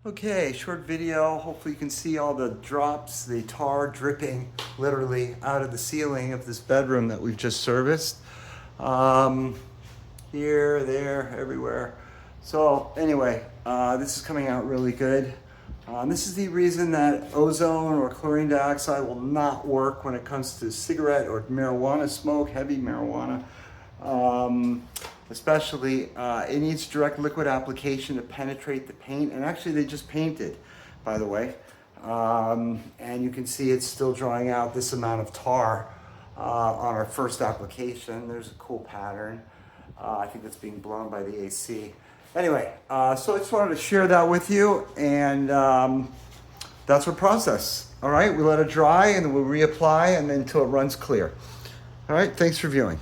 Okay, short video. Hopefully you can see all the drops, the tar dripping literally out of the ceiling of this bedroom that we've just serviced. Here, there, everywhere. So anyway, this is coming out really good. This is the reason that ozone or chlorine dioxide will not work when it comes to cigarette or marijuana smoke, heavy marijuana. Especially, it needs direct liquid application to penetrate the paint. And actually they just painted, by the way. And you can see it's still drawing out this amount of tar on our first application. There's a cool pattern. I think that's being blown by the AC. Anyway, so I just wanted to share that with you, and that's our process. All right, we let it dry and then we'll reapply and then until it runs clear. All right, thanks for viewing.